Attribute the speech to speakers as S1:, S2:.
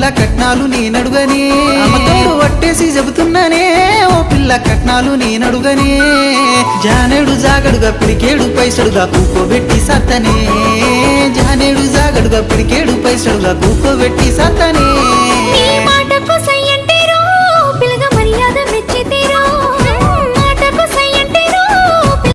S1: పిల్ల కట్నాలు నేనడుగనే అమ్మతోడు వట్టేసి చెబుతున్నానే ఓ పిల్ల కట్నాలు నేనడుగనే జానేడు జాగడుగా పిడికేడు పైసడుగా కూకోబెట్టి సత్తనే జానేడు జాగడుగా పిడికేడు పైసడుగా కూకోబెట్టి సత్తనే